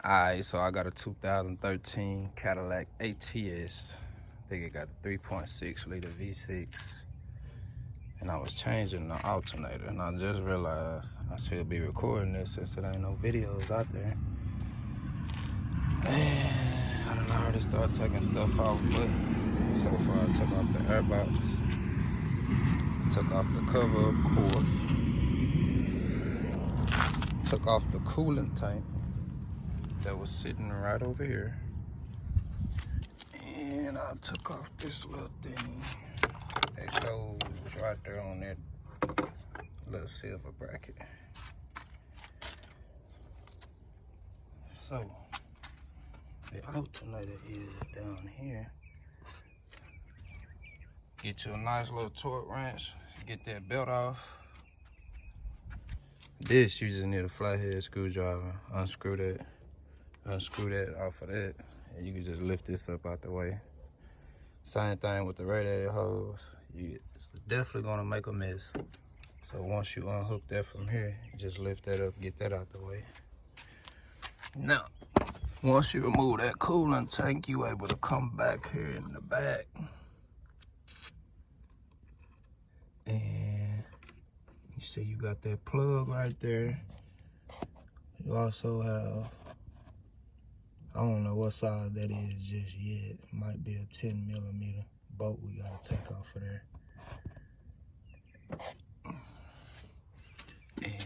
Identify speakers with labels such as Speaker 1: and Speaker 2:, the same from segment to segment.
Speaker 1: Alright, so I got a 2013 Cadillac ATS. I think it got the 3.6 liter V6. And I was changing the alternator, and I just realized I should be recording this since there ain't no videos out there. And I done already started taking stuff off, but so far I took off the airbox, took off the cover, of course, took off the coolant tank that was sitting right over here, and I took off this little thing that goes right there on that little silver bracket. So the alternator is down here. Get you a nice little torque wrench, get that belt off. This, you just need a flathead screwdriver, unscrew that off of that, and you can just lift this up out the way. Same thing with the radiator hose. It's definitely gonna make a mess. So once you unhook that from here, just lift that up, get that out the way. Now, once you remove that coolant tank, you able to come back here in the back. And you see you got that plug right there. You also have, I don't know what size that is just yet. It might be a 10mm bolt we gotta take off of there. And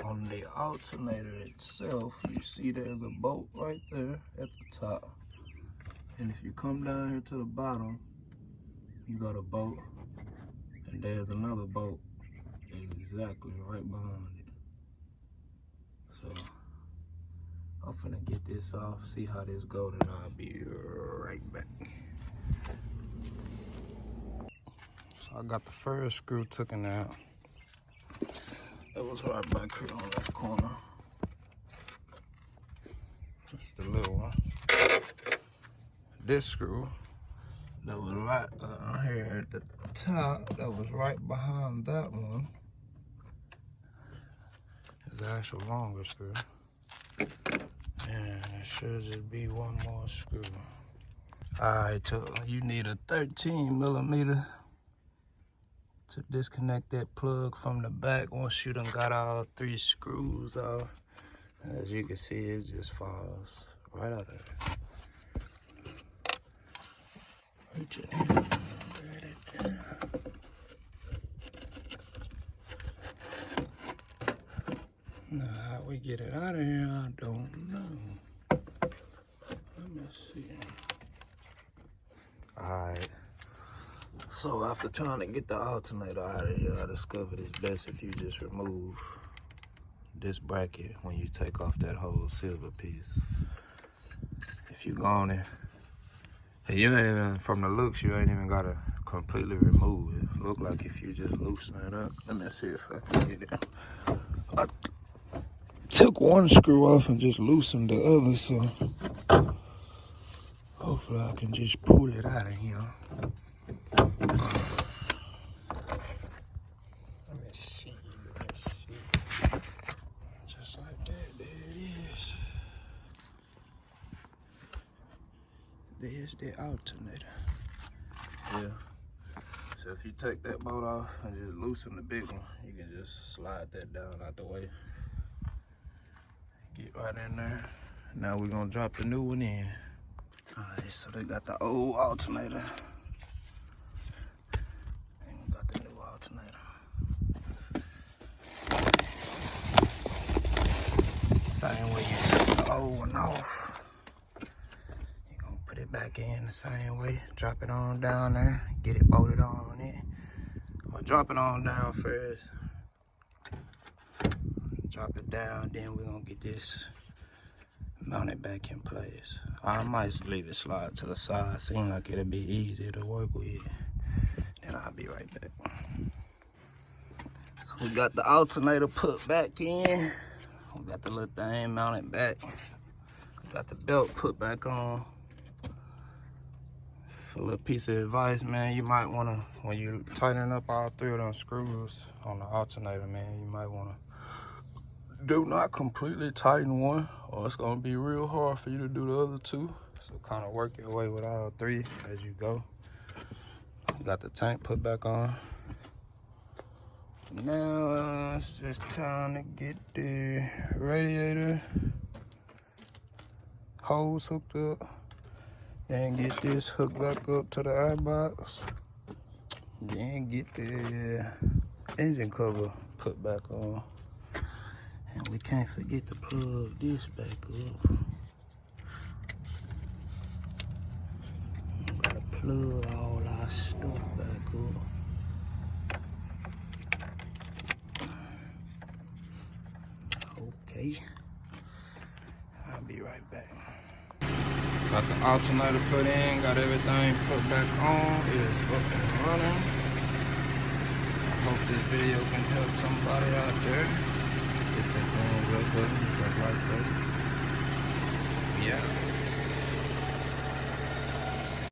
Speaker 1: on the alternator itself, you see there's a bolt right there at the top. And if you come down here to the bottom, you got a bolt, and there's another bolt exactly right behind it. So I'm finna get this off, see how this goes, and I'll be right back. So I got the first screw taken out. It was right back here on this corner. Just the little one. This screw that was right here at the top, that was right behind that one, is the actual longer screw. And it should just be one more screw. Alright, so you need a 13mm to disconnect that plug from the back. Once you done got all 3 screws off, as you can see, it just falls right out of there. Reach in here, get it there. Now, how we get it out of here, I don't know. Let me see. Alright. So after trying to get the alternator out of here, I discovered it's best if you just remove this bracket when you take off that whole silver piece. If you go on it, and you ain't even, from the looks, you ain't even gotta completely remove it. Look like if you just loosen it up. Let me see if I can get it. I took one screw off and just loosened the other, so hopefully I can just pull it out of here. Let me see. Just like that, there it is. There's the alternator. Yeah. So if you take that bolt off and just loosen the big one, you can just slide that down out the way. Get right in there. Now we're gonna drop the new one in. Alright, so they got the old alternator. And we got the new alternator. Same way you took the old one off. You're gonna put it back in the same way. Drop it on down there. Get it bolted on it. I'm gonna drop it on down first. Drop it down, then we're gonna get this mounted back in place. I might leave it slide to the side. Seems like it'll be easier to work with. Then I'll be right back. So we got the alternator put back in. We got the little thing mounted back. Got the belt put back on. For a little piece of advice, man, you might wanna, when you tighten up all 3 of them screws on the alternator, man, you might wanna do not completely tighten one, or it's gonna be real hard for you to do the other two. So kind of work your way with all three as you go. Got the tank put back on. Now it's just time to get the radiator hose hooked up. Then get this hooked back up to the airbox. Then get the engine cover put back on. And we can't forget to plug this back up. We gotta plug all our stuff back up. Okay, I'll be right back. Got the alternator put in, got everything put back on. It is up and running. I hope this video can help somebody out there. Hit that thumbs up button, hit that like button. Yeah.